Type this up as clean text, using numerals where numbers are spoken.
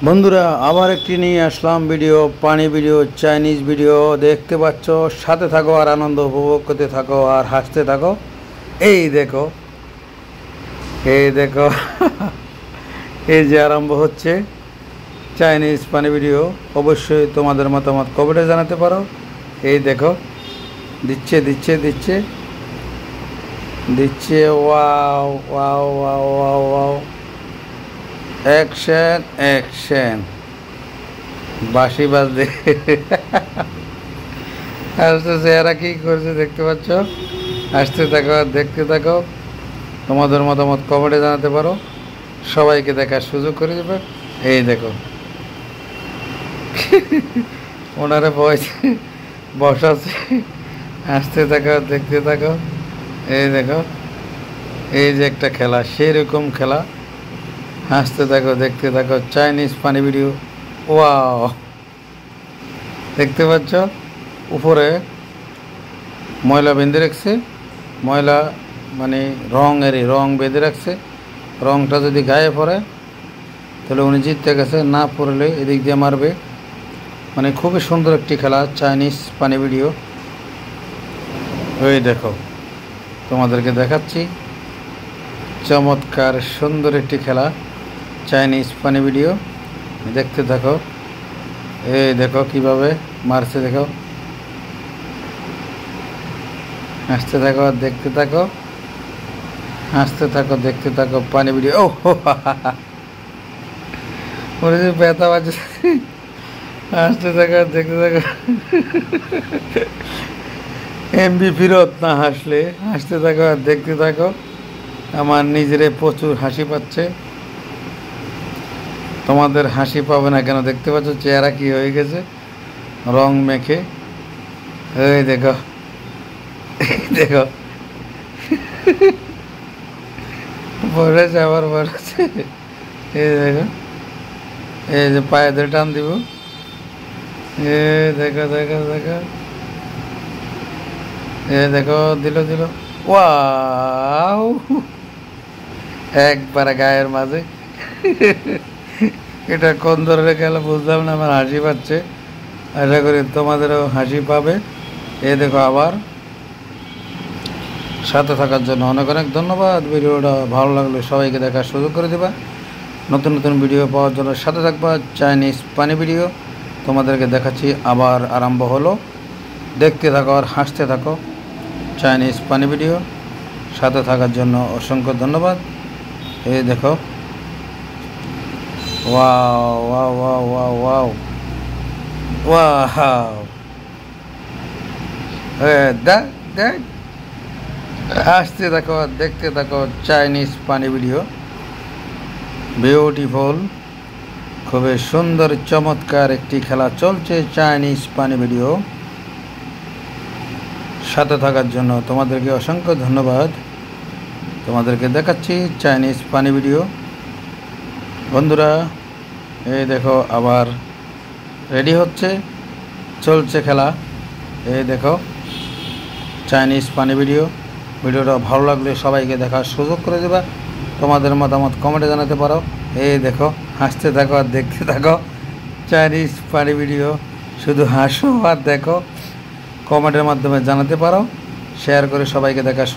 বন্ধুরা আবার একটি নিয়ে আসলাম ভিডিও, পানি ভিডিও, চাইনিজ ভিডিও। দেখতে পাচ্ছ, সাথে থাকো আর আনন্দ উপভোগ করতে থাকো আর হাসতে থাকো। এই দেখো, এই দেখো এই যে আরম্ভ হচ্ছে চাইনিজ পানি ভিডিও। অবশ্যই তোমাদের মতামত কমেন্টে জানাতে পারো। এই দেখো, দিচ্ছে দিচ্ছে দিচ্ছে দিচ্ছে wow wow wow wow wow, action action, বাঁশি বাজছে। আসতেছে, এরা কি করছে দেখতে পাচ্ছ। আসতে থাকো আর দেখতে থাকো, তোমাদের মতামত কমেন্টে জানাতে পারো, সবাইকে দেখার সুযোগ করে দেবে। এই দেখো ওনারা বসাচ্ছে, আসতে থাকো দেখতে থাকো। এই দেখো, এই যে একটা খেলা, সেরকম খেলা। হাসতে থাকো দেখতে থাকো, চাইনিজ পানি ভিডিও। ওয়াও, দেখতে পাচ্ছ উপরে ময়লা বেঁধে রাখছে, ময়লা মানে রং বেঁধে রাখছে। রংটা যদি গায়ে পড়ে তাহলে উনি জিততে গেছে, না পড়লে এদিক দিয়ে মারবে। মানে খুবই সুন্দর একটি খেলা, চাইনিজ পানি ভিডিও। ওই দেখো, তোমাদেরকে দেখাচ্ছি, চমৎকার সুন্দর একটি খেলা, চাইনিজ পানি ভিডিও। দেখতে থাকো। এই দেখো কিভাবে মারছে, দেখো। হাসতে থাকো আর দেখতে থাকো, হাসতে থাকো দেখতে থাকো, পানি ভিডিও। ও ওরে যে ব্যথা বাজছে। হাসতে থাকো আর দেখতে থাকো। এমবি ফিরত না হাসলে। হাসতে থাকো আর দেখতে থাকো। আমার নিজেরে প্রচুর হাসি পাচ্ছে, তোমাদের হাসি পাবে না কেন? দেখতে পাচ্ছ চেহারা কি হয়ে গেছে, রং মেখে। এই দেখো, দেখো বলেছে, আবার বলেছে। এই দেখো, এই যে পায়ে ধরে টান দিব। এ দেখো দেখো দেখো, এ দেখো, দিল দিল। ওয়াও, একবারে গায়ের মাঝে। এটা কোন ধরনের খেলা বুঝলাম না, আমার হাসি পাচ্ছে। আশা করি তোমাদেরও হাসি পাবে। এই দেখো, আবার সাথে থাকার জন্য অনেক অনেক ধন্যবাদ। ভিডিওটা ভালো লাগলে সবাইকে দেখার সুযোগ করে দেবা। নতুন নতুন ভিডিও পাওয়ার জন্য সাথে থাকবা। চাইনিজ পানি ভিডিও তোমাদেরকে দেখাচ্ছি, আবার আরম্ভ হলো। দেখতে থাকো আর হাসতে থাকো, চাইনিজ পানি ভিডিও। সাথে থাকার জন্য অসংখ্য ধন্যবাদ। এই দেখো, wow wow wow wow wow wow, দেখ দেখ, আসতে থাকো আর দেখতে থাকো, চাইনিজ পানি ভিডিও। বিউটিফুল, খুবই সুন্দর চমৎকার একটি খেলা চলছে, চাইনিজ পানি ভিডিও। সাথে থাকার জন্য তোমাদেরকে অসংখ্য ধন্যবাদ। তোমাদেরকে দেখাচ্ছি চাইনিজ পানি ভিডিও। বন্ধুরা এই দেখো, আবার রেডি হচ্ছে, চলছে খেলা। এই দেখো, চাইনিজ পানি ভিডিও। ভিডিওটা ভালো লাগলে সবাইকে দেখার সুযোগ করে দেবা, তোমাদের মতামত কমেন্টে জানাতে পারো। এই দেখো, হাসতে থাকো আর দেখতে থাকো, চাইনিজ পানি ভিডিও। শুধু হাসো আর দেখো, কমেন্টের মাধ্যমে জানাতে পারো, শেয়ার করে সবাইকে দেখার